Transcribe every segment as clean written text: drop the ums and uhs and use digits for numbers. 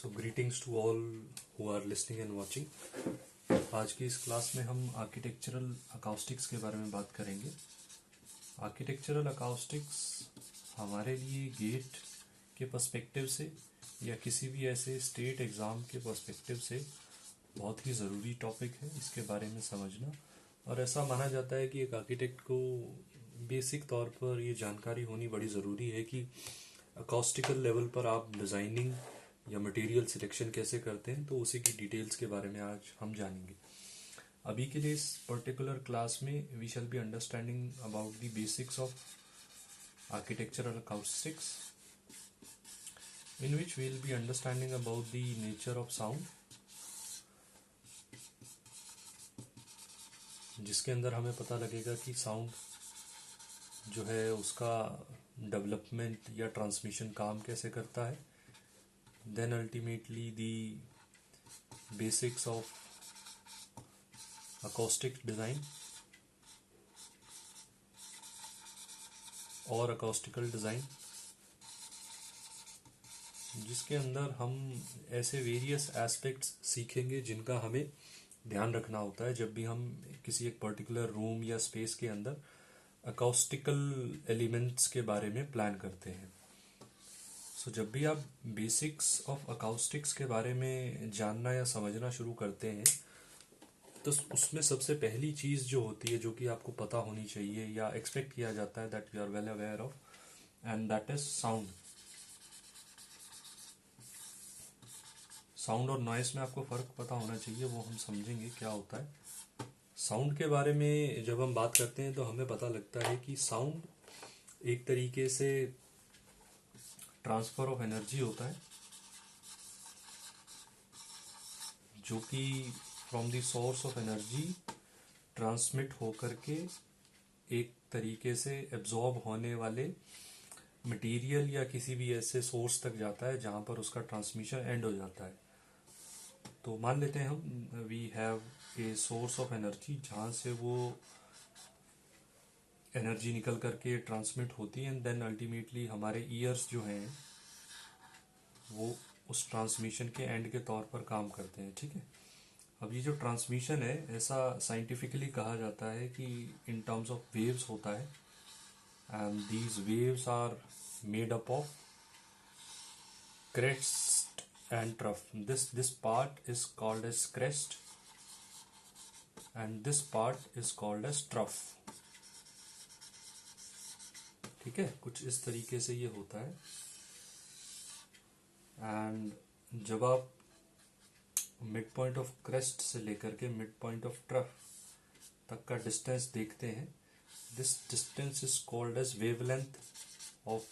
So greetings to all who are listening and watching. आज की इस क्लास में हम आर्किटेक्चरल अकाउस्टिक्स के बारे में बात करेंगे। आर्किटेक्चरल अकाउस्टिक्स हमारे लिए गेट के पर्सपेक्टिव से या किसी भी ऐसे स्टेट एग्ज़ाम के पर्सपेक्टिव से बहुत ही ज़रूरी टॉपिक है इसके बारे में समझना। और ऐसा माना जाता है कि एक आर्किटेक्ट को बेसिक तौर पर ये जानकारी होनी बड़ी ज़रूरी है कि अकाउस्टिकल लेवल पर आप डिज़ाइनिंग या मटेरियल सिलेक्शन कैसे करते हैं, तो उसी की डिटेल्स के बारे में आज हम जानेंगे। अभी के लिए इस पर्टिकुलर क्लास में we shall be understanding about the basics of architectural acoustics, in which we will be understanding about the nature of sound, जिसके अंदर हमें पता लगेगा कि साउंड जो है उसका डेवलपमेंट या ट्रांसमिशन काम कैसे करता है। Then ultimately the basics of acoustic design और अकॉस्टिकल डिज़ाइन, जिसके अंदर हम ऐसे वेरियस एस्पेक्ट्स सीखेंगे जिनका हमें ध्यान रखना होता है जब भी हम किसी एक पर्टिकुलर रूम या स्पेस के अंदर अकाउस्टिकल एलिमेंट्स के बारे में प्लान करते हैं। सो जब भी आप बेसिक्स ऑफ अकाउस्टिक्स के बारे में जानना या समझना शुरू करते हैं तो उसमें सबसे पहली चीज़ जो होती है, जो कि आपको पता होनी चाहिए या एक्सपेक्ट किया जाता है, that you are well aware of, and that is sound. Sound और नॉइस में आपको फ़र्क पता होना चाहिए, वो हम समझेंगे क्या होता है। साउंड के बारे में जब हम बात करते हैं तो हमें पता लगता है कि साउंड एक तरीके से ट्रांसफ़र ऑफ एनर्जी होता है, जो कि from the source of energy transmit होकर के एक तरीके से एब्जॉर्ब होने वाले मटेरियल या किसी भी ऐसे सोर्स तक जाता है जहाँ पर उसका ट्रांसमिशन एंड हो जाता है। तो मान लेते हैं हम we have a source of energy जहाँ से वो एनर्जी निकल करके ट्रांसमिट होती है, एंड देन अल्टीमेटली हमारे ईयर्स जो हैं वो उस ट्रांसमिशन के एंड के तौर पर काम करते हैं। ठीक है, अब ये जो ट्रांसमिशन है ऐसा साइंटिफिकली कहा जाता है कि इन टर्म्स ऑफ वेव्स होता है, and these waves are made up of crest and trough. This part is called as crest and this part is called as trough. ठीक है, कुछ इस तरीके से ये होता है। एंड जब आप मिड पॉइंट ऑफ क्रेस्ट से लेकर के मिड पॉइंट ऑफ ट्रफ तक का डिस्टेंस देखते हैं, this distance is called as wavelength of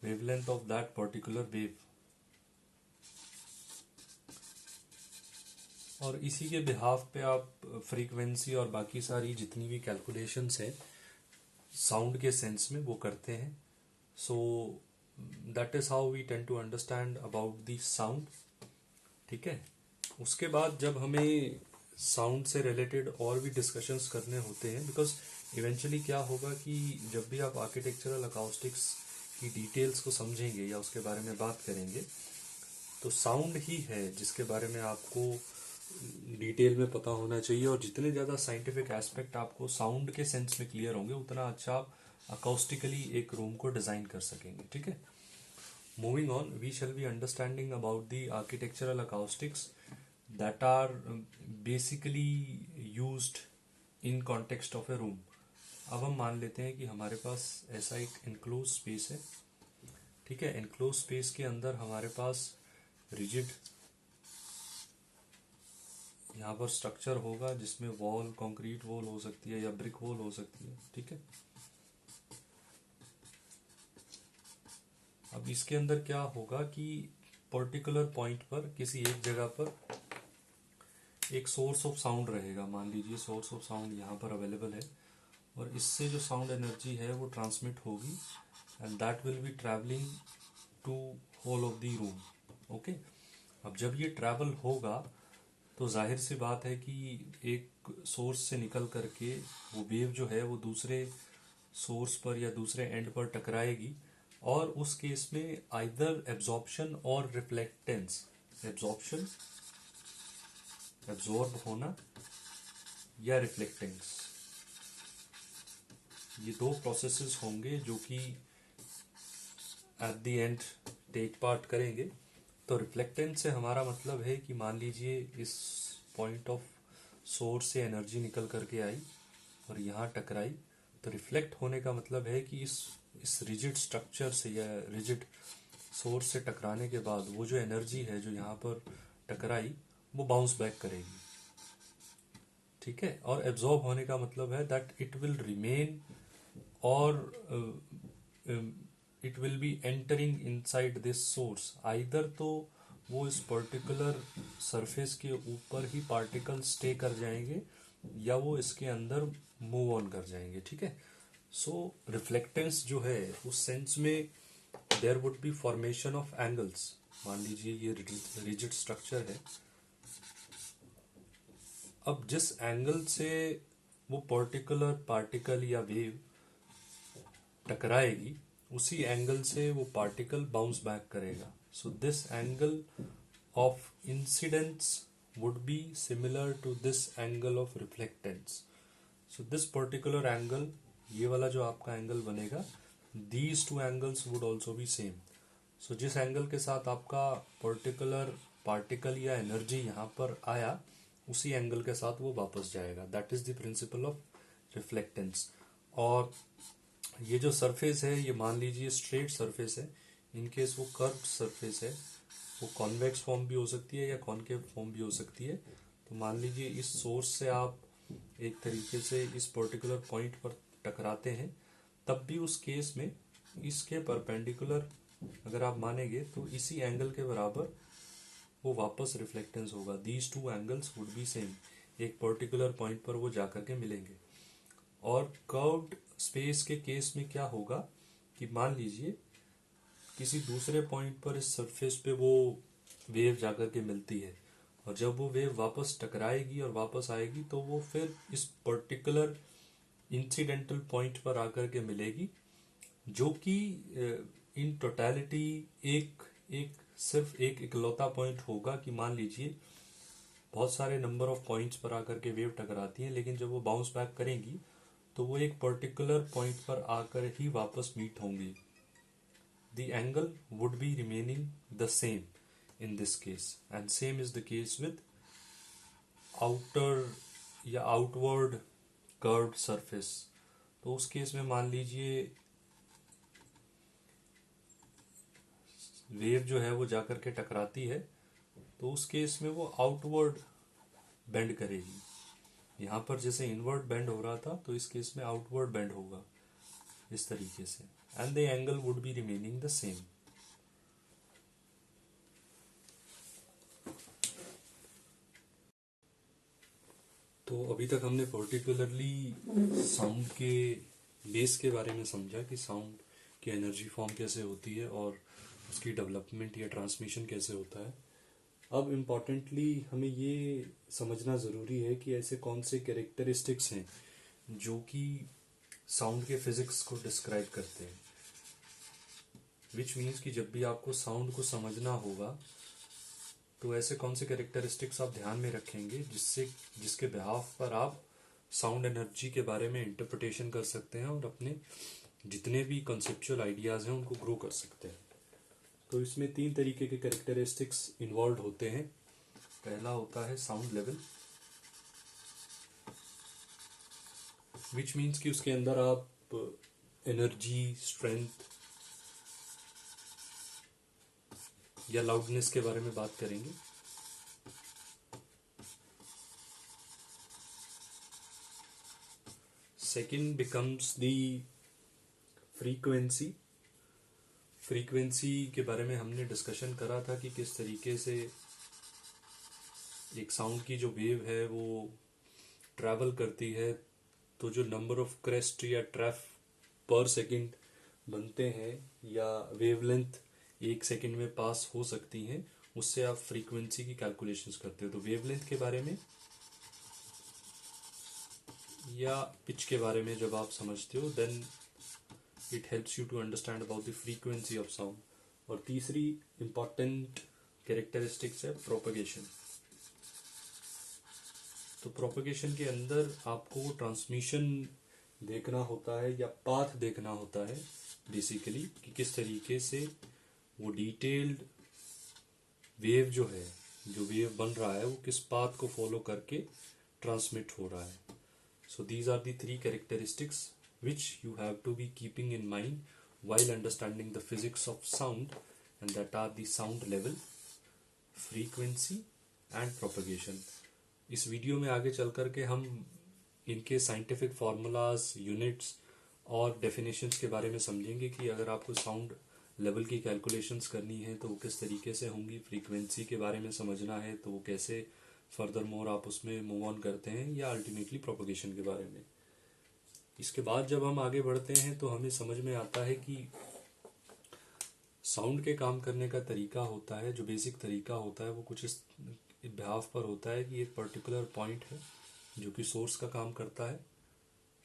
that particular wave. और इसी के बिहाफ पे आप फ्रीक्वेंसी और बाकी सारी जितनी भी कैलकुलेशंस हैं साउंड के सेंस में वो करते हैं। So that is how we tend to understand about the sound. ठीक है, उसके बाद जब हमें साउंड से रिलेटेड और भी डिस्कशंस करने होते हैं, बिकॉज इवेंचुअली क्या होगा कि जब भी आप आर्किटेक्चरल अकाउस्टिक्स की डिटेल्स को समझेंगे या उसके बारे में बात करेंगे तो साउंड ही है जिसके बारे में आपको डिटेल में पता होना चाहिए। और जितने ज़्यादा साइंटिफिक एस्पेक्ट आपको साउंड के सेंस में क्लियर होंगे उतना अच्छा आप अकाउस्टिकली एक रूम को डिज़ाइन कर सकेंगे। ठीक है, moving on, we shall be understanding about the architectural acoustics that are basically used in context of a room. अब हम मान लेते हैं कि हमारे पास ऐसा एक इनक्लोज स्पेस है। ठीक है, इनक्लोज स्पेस के अंदर हमारे पास रिजिड यहाँ पर स्ट्रक्चर होगा जिसमें वॉल, कंक्रीट वॉल हो सकती है या ब्रिक वॉल हो सकती है। ठीक है, अब इसके अंदर क्या होगा कि पर्टिकुलर पॉइंट पर किसी एक जगह पर एक सोर्स ऑफ साउंड रहेगा। मान लीजिए सोर्स ऑफ साउंड यहाँ पर अवेलेबल है और इससे जो साउंड एनर्जी है वो ट्रांसमिट होगी and that will be travelling to whole of the room. Okay, अब जब ये ट्रैवल होगा तो जाहिर सी बात है कि एक सोर्स से निकल करके वो वेव जो है वो दूसरे सोर्स पर या दूसरे एंड पर टकराएगी और उस केस में आइदर एब्जॉर्प्शन और रिफ्लेक्टेंस, एब्जॉर्प्शन एब्जॉर्ब होना या रिफ्लेक्टेंस, ये दो प्रोसेसेस होंगे जो कि at the end take part करेंगे। तो रिफ्लेक्टेंस से हमारा मतलब है कि मान लीजिए इस पॉइंट ऑफ सोर्स से एनर्जी निकल करके आई और यहाँ टकराई, तो रिफ्लेक्ट होने का मतलब है कि इस रिजिड स्ट्रक्चर से या रिजिड सोर्स से टकराने के बाद वो जो एनर्जी है जो यहाँ पर टकराई वो बाउंस बैक करेगी, ठीक है। और एब्जॉर्ब होने का मतलब है दैट इट विल रिमेन और it will be entering inside this source. Either तो वो इस पर्टिकुलर सरफेस के ऊपर ही पार्टिकल स्टे कर जाएंगे या वो इसके अंदर मूव ऑन कर जाएंगे, ठीक है। सो रिफ्लेक्टेंस जो है उस सेंस में there would be formation of angles. मान लीजिए ये रिजिड स्ट्रक्चर है, अब जिस एंगल से वो पर्टिकुलर पार्टिकल या वेव टकराएगी उसी एंगल से वो पार्टिकल बाउंस बैक करेगा। So this angle of incidence would be similar to this angle of reflectance. So this particular angle, ये वाला जो आपका एंगल बनेगा, these two angles would also be same. So जिस एंगल के साथ आपका पर्टिकुलर पार्टिकल या एनर्जी यहाँ पर आया उसी एंगल के साथ वो वापस जाएगा। That is the principle of reflectance. और ये जो सरफेस है ये मान लीजिए स्ट्रेट सरफेस है, इनकेस वो कर्व्ड सरफेस है, वो कॉन्वेक्स फॉर्म भी हो सकती है या कॉनकेव फॉर्म भी हो सकती है। तो मान लीजिए इस सोर्स से आप एक तरीके से इस पर्टिकुलर पॉइंट पर टकराते हैं, तब भी उस केस में इसके परपेंडिकुलर अगर आप मानेंगे तो इसी एंगल के बराबर वो वापस रिफ्लेक्टेंस होगा। These two angles would be same, एक पर्टिकुलर पॉइंट पर वो जाकर के मिलेंगे। और कर्व्ड स्पेस के केस में क्या होगा कि मान लीजिए किसी दूसरे पॉइंट पर इस सरफेस पे वो वेव जाकर के मिलती है और जब वो वेव वापस टकराएगी और वापस आएगी तो वो फिर इस पर्टिकुलर इंसिडेंटल पॉइंट पर आकर के मिलेगी, जो कि इन टोटलिटी सिर्फ एक इकलौता पॉइंट होगा कि मान लीजिए बहुत सारे नंबर ऑफ पॉइंट्स पर आकर के वेव टकराती है, लेकिन जब वो बाउंस बैक करेंगी तो वो एक पर्टिकुलर पॉइंट पर आकर ही वापस मीट होंगी। The angle would be remaining the same in this case, and same is the case with outer या outward curved surface। तो उस केस में मान लीजिए वेव जो है वो जाकर के टकराती है, तो उस केस में वो आउटवर्ड बेंड करेगी। यहाँ पर जैसे इनवर्ड बेंड हो रहा था तो इस केस में आउटवर्ड बेंड होगा इस तरीके से, and the angle would be remaining the same. तो अभी तक हमने पर्टिकुलरली साउंड के बेस के बारे में समझा कि साउंड की एनर्जी फॉर्म कैसे होती है और उसकी डेवलपमेंट या ट्रांसमिशन कैसे होता है। अब इम्पॉर्टेंटली हमें ये समझना ज़रूरी है कि ऐसे कौन से कैरेक्टरिस्टिक्स हैं जो कि साउंड के फिजिक्स को डिस्क्राइब करते हैं। विच मीन्स कि जब भी आपको साउंड को समझना होगा तो ऐसे कौन से कैरेक्टरिस्टिक्स आप ध्यान में रखेंगे जिसके बिहाफ पर आप साउंड एनर्जी के बारे में इंटरप्रिटेशन कर सकते हैं और अपने जितने भी कॉन्सेप्चुअल आइडियाज़ हैं उनको ग्रो कर सकते हैं। तो इसमें 3 तरीके के कैरेक्टरिस्टिक्स इन्वॉल्व होते हैं। पहला होता है साउंड लेवल, विच मीन्स कि उसके अंदर आप एनर्जी, स्ट्रेंथ या लाउडनेस के बारे में बात करेंगे। Second becomes the frequency. Frequency के बारे में हमने डिस्कशन करा था कि किस तरीके से एक साउंड की जो वेव है वो ट्रैवल करती है, तो जो नंबर ऑफ क्रेस्ट या ट्रैफ पर सेकंड बनते हैं या वेवलेंथ 1 सेकंड में पास हो सकती हैं, उससे आप फ्रीक्वेंसी की कैलकुलेशंस करते हो। तो वेवलेंथ के बारे में या पिच के बारे में जब आप समझते हो, then it helps you to understand about the frequency of sound. और तीसरी इंपॉर्टेंट कैरेक्टरिस्टिक्स है प्रोपगेशन। तो प्रोपगेशन के अंदर आपको ट्रांसमिशन देखना होता है या पाथ देखना होता है बेसिकली, कि किस तरीके से वो डिटेल्ड वेव जो है, जो वेव बन रहा है वो किस पाथ को फॉलो करके ट्रांसमिट हो रहा है। So these are the three characteristics which you have to be keeping in mind while understanding the physics of sound, and that are the sound level, frequency and propagation. इस video में आगे चल कर के हम इनके साइंटिफिक फार्मूलाज, यूनिट्स और definitions के बारे में समझेंगे कि अगर आपको साउंड लेवल की कैलकुलेशंस करनी है तो वो किस तरीके से होंगी, फ्रीक्वेंसी के बारे में समझना है तो वो कैसे फर्दर मोर आप उसमें मूव ऑन करते हैं, या अल्टीमेटली प्रोपगेशन के बारे में। इसके बाद जब हम आगे बढ़ते हैं तो हमें समझ में आता है कि साउंड के काम करने का तरीका होता है, जो बेसिक तरीका होता है वो कुछ इस बिहाफ पर होता है कि एक पर्टिकुलर पॉइंट है जो कि सोर्स का काम करता है,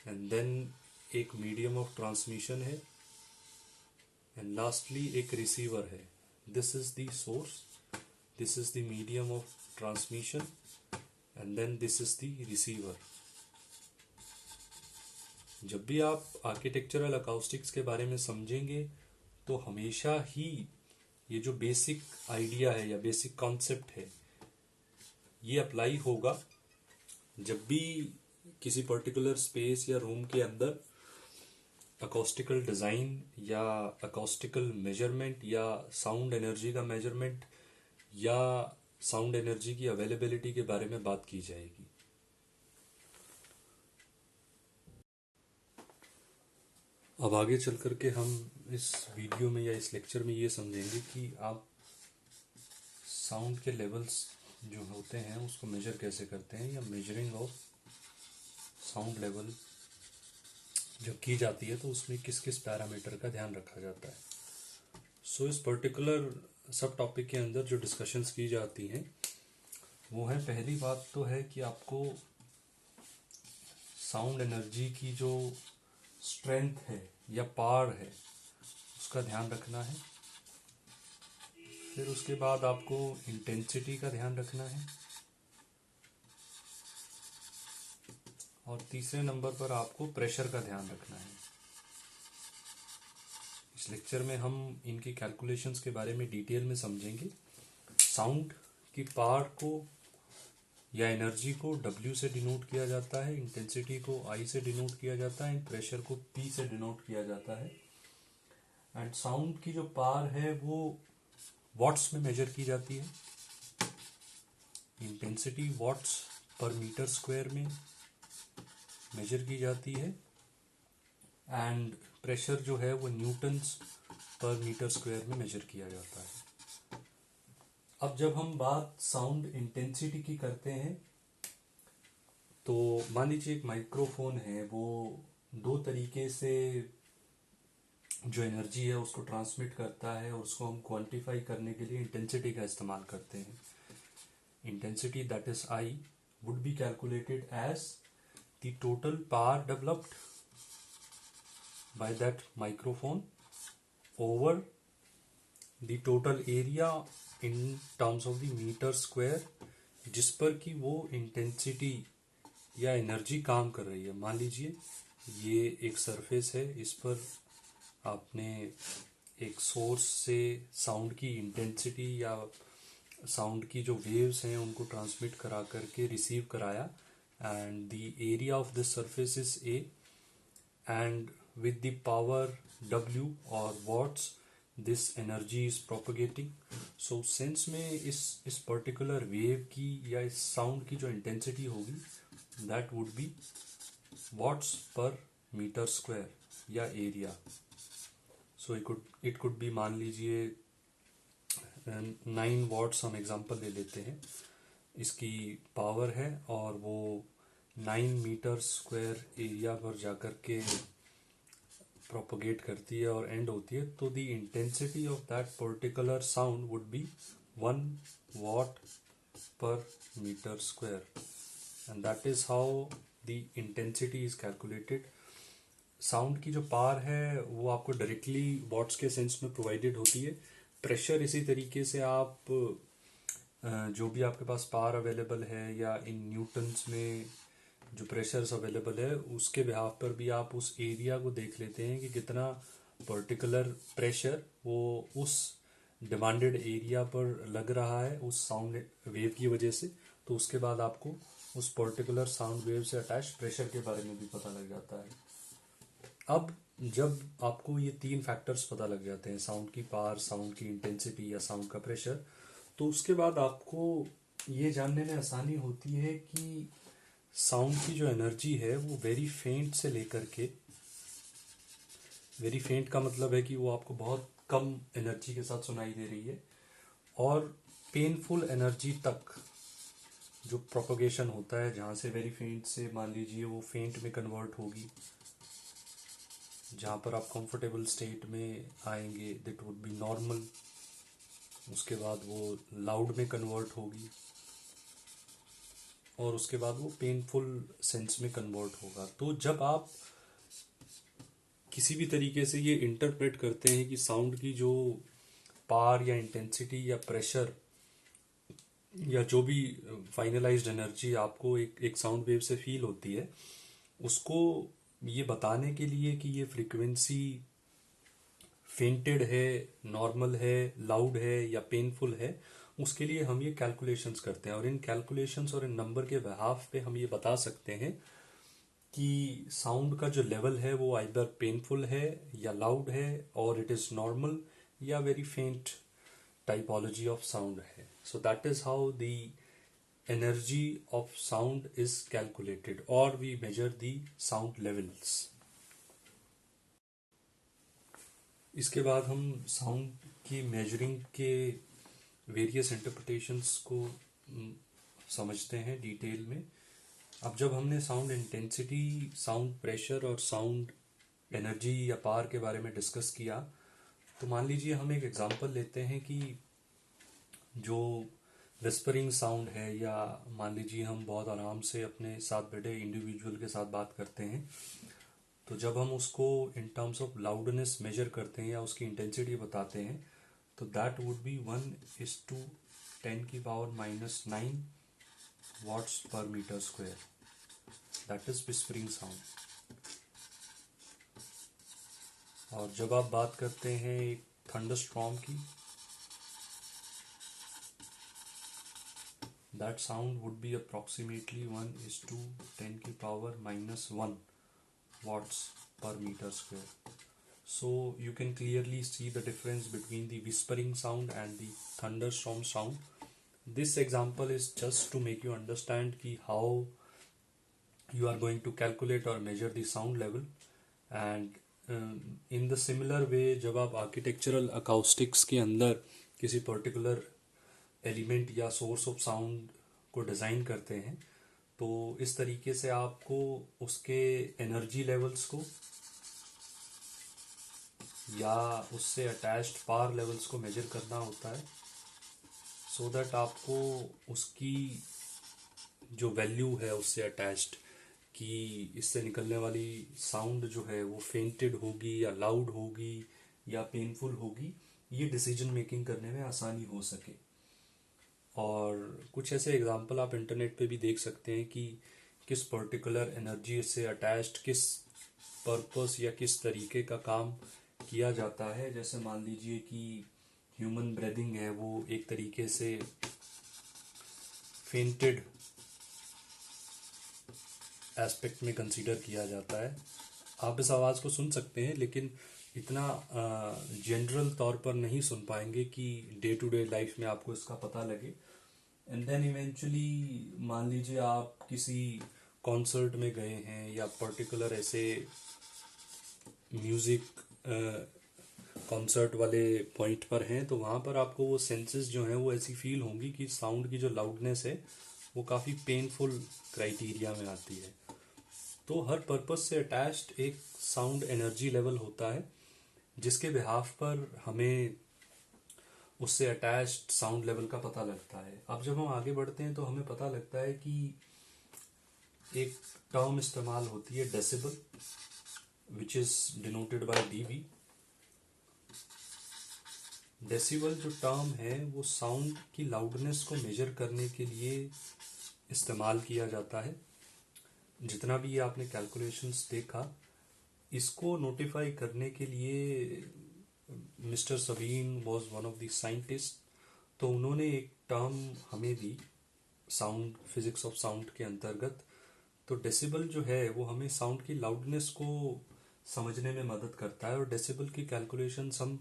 एंड देन एक मीडियम ऑफ ट्रांसमिशन है, एंड लास्टली एक रिसीवर है। This is the source, this is the medium of transmission, and then this is the receiver. जब भी आप आर्किटेक्चरल अकाउस्टिक्स के बारे में समझेंगे तो हमेशा ही ये जो बेसिक आइडिया है या बेसिक कॉन्सेप्ट है ये अप्लाई होगा जब भी किसी पर्टिकुलर स्पेस या रूम के अंदर अकाउस्टिकल डिज़ाइन या अकाउस्टिकल मेजरमेंट या साउंड एनर्जी का मेजरमेंट या साउंड एनर्जी की अवेलेबिलिटी के बारे में बात की जाएगी। अब आगे चल कर के हम इस वीडियो में या इस लेक्चर में ये समझेंगे कि आप साउंड के लेवल्स जो होते हैं उसको मेजर कैसे करते हैं, या मेजरिंग ऑफ साउंड लेवल जो की जाती है तो उसमें किस किस पैरामीटर का ध्यान रखा जाता है। सो इस पर्टिकुलर सब टॉपिक के अंदर जो डिस्कशंस की जाती हैं वो है, पहली बात तो है कि आपको साउंड एनर्जी की जो स्ट्रेंथ है या पावर है उसका ध्यान रखना है। फिर उसके बाद आपको इंटेंसिटी का ध्यान रखना है, और तीसरे नंबर पर आपको प्रेशर का ध्यान रखना है। इस लेक्चर में हम इनकी कैलकुलेशंस के बारे में डिटेल में समझेंगे। साउंड की पावर को या एनर्जी को W से डिनोट किया जाता है, इंटेंसिटी को I से डिनोट किया जाता है, एंड प्रेशर को P से डिनोट किया जाता है। एंड साउंड की जो पावर है वो वॉट्स में मेजर की जाती है। Intensity watts per metre square में मेजर की जाती है, एंड प्रेशर जो है वो न्यूटन्स पर मीटर स्क्वायर में मेजर किया जाता है। अब जब हम बात साउंड इंटेंसिटी की करते हैं तो मान लीजिए एक माइक्रोफोन है, वो दो तरीके से जो एनर्जी है उसको ट्रांसमिट करता है, और उसको हम क्वांटिफाई करने के लिए इंटेंसिटी का इस्तेमाल करते हैं। Intensity that is I would be calculated as the total power developed by that microphone over the total area in terms of the metre square, जिस पर कि वो इंटेंसिटी या एनर्जी काम कर रही है। मान लीजिए ये एक सरफेस है, इस पर आपने एक सोर्स से साउंड की इंटेंसिटी या साउंड की जो वेव्स हैं उनको ट्रांसमिट करा करके रिसीव कराया, and the area of this surface is A, and with the power W और watts this energy is propagating. So sense में इस पर्टिकुलर वेव की या इस साउंड की जो इंटेंसिटी होगी that would B watts per metre square या area. So it could be, मान लीजिए 9 वॉट्स हम एग्जांपल ले लेते हैं, इसकी पावर है और वो 9 मीटर स्क्वायर एरिया पर जाकर के प्रोपोगेट करती है और एंड होती है, तो the intensity of that particular sound would B 1 watt per meter square, and that is how the intensity is calculated. Sound की जो पावर है वो आपको डायरेक्टली वॉट्स के सेंस में प्रोवाइडेड होती है। प्रेशर इसी तरीके से आप जो भी आपके पास पावर अवेलेबल है या इन न्यूटन्स में जो प्रेशर्स अवेलेबल है उसके बिहाफ पर भी आप उस एरिया को देख लेते हैं कि कितना पर्टिकुलर प्रेशर वो उस डिमांडेड एरिया पर लग रहा है उस साउंड वेव की वजह से। तो उसके बाद आपको उस पर्टिकुलर साउंड वेव से अटैच प्रेशर के बारे में भी पता लग जाता है। अब जब आपको ये तीन फैक्टर्स पता लग जाते हैं, साउंड की पावर, साउंड की इंटेंसिटी या साउंड का प्रेशर, तो उसके बाद आपको ये जानने में आसानी होती है कि साउंड की जो एनर्जी है वो वेरी फेंट से लेकर के, वेरी फेंट का मतलब है कि वो आपको बहुत कम एनर्जी के साथ सुनाई दे रही है, और पेनफुल एनर्जी तक जो प्रोपोगेशन होता है, जहाँ से वेरी फेंट से मान लीजिए वो फेंट में कन्वर्ट होगी, जहाँ पर आप कंफर्टेबल स्टेट में आएंगे दैट वुड बी नॉर्मल, उसके बाद वो लाउड में कन्वर्ट होगी और उसके बाद वो पेनफुल सेंस में कन्वर्ट होगा। तो जब आप किसी भी तरीके से ये इंटरप्रेट करते हैं कि साउंड की जो पावर या इंटेंसिटी या प्रेशर या जो भी फाइनलाइज्ड एनर्जी आपको एक साउंड वेव से फील होती है, उसको ये बताने के लिए कि ये फ्रीक्वेंसी फेंटेड है, नॉर्मल है, लाउड है या पेनफुल है, उसके लिए हम ये कैलकुलेशंस करते हैं, और इन कैलकुलेशंस और इन नंबर के बिहाफ पे हम ये बता सकते हैं कि साउंड का जो लेवल है वो आइदर पेनफुल है या लाउड है, और इट इज नॉर्मल या very faint typology of sound है। So that is how the energy of sound is calculated, और we measure the sound levels. इसके बाद हम साउंड की मेजरिंग के वेरियस इंटरप्रिटेशंस को समझते हैं डिटेल में। अब जब हमने साउंड इंटेंसिटी, साउंड प्रेशर और साउंड एनर्जी या पावर के बारे में डिस्कस किया, तो मान लीजिए हम एक एग्जांपल लेते हैं कि जो विस्परिंग साउंड है, या मान लीजिए हम बहुत आराम से अपने साथ बैठे इंडिविजुअल के साथ बात करते हैं, तो जब हम उसको in terms of loudness measure करते हैं या उसकी इंटेंसिटी बताते हैं, तो that would be 1:10⁻⁹ watts per metre square. That is whispering sound. और जब आप बात करते हैं एक थंडरस्टॉर्म की, that sound would be approximately 1:10⁻⁻1 watts per meter square. So you can clearly see the difference between the whispering sound and the thunderstorm sound. This example is just to make you understand ki how you are going to calculate or measure the sound level. And in the similar way, जब आप architectural acoustics के अंदर किसी particular element या source of sound को design करते हैं, तो इस तरीके से आपको उसके एनर्जी लेवल्स को या उससे अटैच्ड पावर लेवल्स को मेजर करना होता है, सो दैट आपको उसकी जो वैल्यू है उससे अटैच्ड, कि इससे निकलने वाली साउंड जो है वो फेंटेड होगी या लाउड होगी या पेनफुल होगी, ये डिसीजन मेकिंग करने में आसानी हो सके। और कुछ ऐसे एग्जांपल आप इंटरनेट पे भी देख सकते हैं कि किस पर्टिकुलर एनर्जी से अटैच्ड किस पर्पस या किस तरीके का काम किया जाता है। जैसे मान लीजिए कि ह्यूमन ब्रीदिंग है, वो एक तरीके से फेंटेड एस्पेक्ट में कंसीडर किया जाता है। आप इस आवाज़ को सुन सकते हैं, लेकिन इतना जनरल तौर पर नहीं सुन पाएंगे कि डे टू डे लाइफ में आपको इसका पता लगे। एंड देन इवेंचुअली मान लीजिए आप किसी कॉन्सर्ट में गए हैं या पर्टिकुलर ऐसे म्यूज़िक कॉन्सर्ट वाले पॉइंट पर हैं, तो वहाँ पर आपको वो सेंसेस जो हैं वो ऐसी फील होंगी कि साउंड की जो लाउडनेस है वो काफ़ी पेनफुल क्राइटेरिया में आती है। तो हर पर्पस से अटैच्ड एक साउंड एनर्जी लेवल होता है, जिसके बिहाफ पर हमें उससे अटैच्ड साउंड लेवल का पता लगता है। अब जब हम आगे बढ़ते हैं तो हमें पता लगता है कि एक टर्म इस्तेमाल होती है decibel, which is denoted by dB. Decibel जो टर्म है वो साउंड की लाउडनेस को मेजर करने के लिए इस्तेमाल किया जाता है. जितना भी ये आपने कैलकुलेशंस देखा, इसको नोटिफाई करने के लिए mister Sabeen was one of the scientist. तो उन्होंने एक टर्म हमें दी साउंड, फिजिक्स ऑफ साउंड के अंतर्गत. तो डेसिबल जो है वो हमें साउंड की लाउडनेस को समझने में मदद करता है. और डेसिबल की कैलकुलेशन हम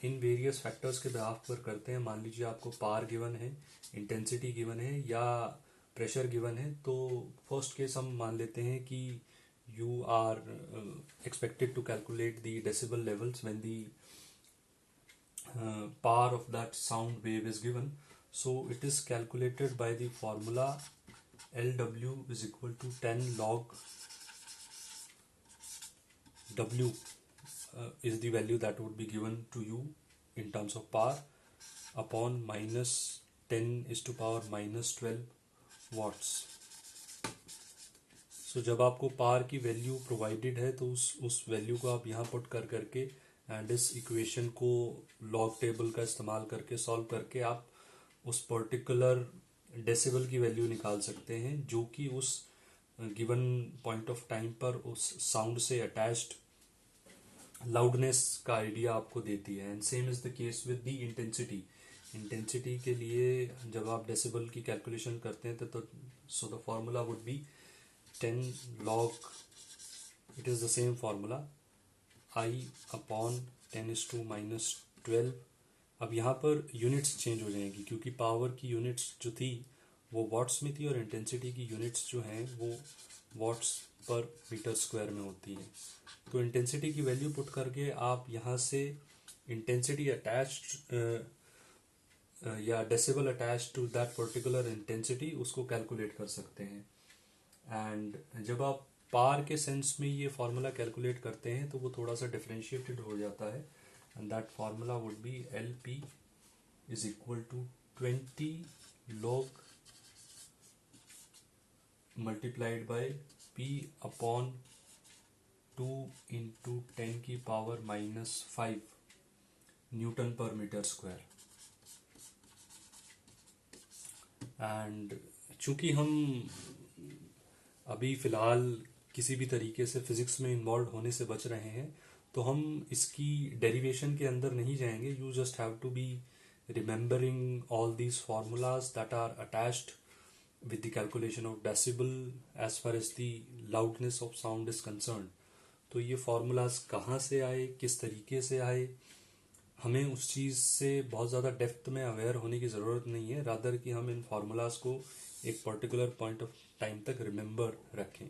इन वेरियस फैक्टर्स के बिहाफ पर करते हैं. मान लीजिए आपको पावर गिवन है, इंटेंसिटी गिवन है या प्रेशर गिवन है. तो फर्स्ट केस हम मान लेते हैं कि you are expected to calculate the decibel levels when the power of that sound wave is given. So it is calculated by the formula LW is equal to 10 log W is the value that would be given to you in terms of power upon minus 10 is to power minus 12 watts. तो जब आपको power की value provided है तो उस value को आप यहाँ पुट कर करके एंड इस इक्वेशन को लॉग टेबल का इस्तेमाल करके सॉल्व करके आप उस पर्टिकुलर डेसिबल की वैल्यू निकाल सकते हैं जो कि उस गिवन पॉइंट ऑफ टाइम पर उस साउंड से अटैच्ड लाउडनेस का आइडिया आपको देती है. And same is the case with the intensity. Intensity के लिए जब आप डेसिबल की कैलकुलेशन करते हैं तो so the formula would be 10 log, it is the same formula, I upon 10 is to minus 12. अब यहाँ पर यूनिट्स चेंज हो जाएंगी क्योंकि पावर की यूनिट्स जो थी वो वॉट्स में थी और इंटेंसिटी की यूनिट्स जो हैं वो वॉट्स पर मीटर स्क्वायर में होती हैं. तो इंटेंसिटी की वैल्यू पुट करके आप यहाँ से इंटेंसिटी अटैच्ड या decibel attached to that particular intensity उसको कैलकुलेट कर सकते हैं. एंड जब आप पावर के सेंस में ये फार्मूला कैलकुलेट करते हैं तो वो थोड़ा सा डिफरेंशिएटेड हो जाता है. And that formula would be L P is equal to 20 log multiplied by P upon 2 into 10 की power minus 5 newton per metre square. And चूंकि हम अभी फ़िलहाल किसी भी तरीके से फिज़िक्स में इन्वॉल्व होने से बच रहे हैं तो हम इसकी डेरिवेशन के अंदर नहीं जाएंगे. You just have to be remembering all these formulas that are attached with the calculation of decibel as far as the loudness of sound is concern. तो ये फार्मूलाज कहाँ से आए, किस तरीके से आए, हमें उस चीज़ से बहुत ज़्यादा डेप्थ में अवेयर होने की ज़रूरत नहीं है. रादर कि हम इन फार्मूलाज को एक पर्टिकुलर पॉइंट ऑफ टाइम तक रिमेंबर रखें.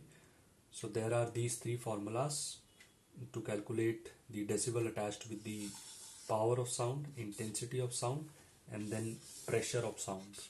So there are these 3 formulas to calculate the decibel attached with the power of sound, intensity of sound, and then pressure of sound.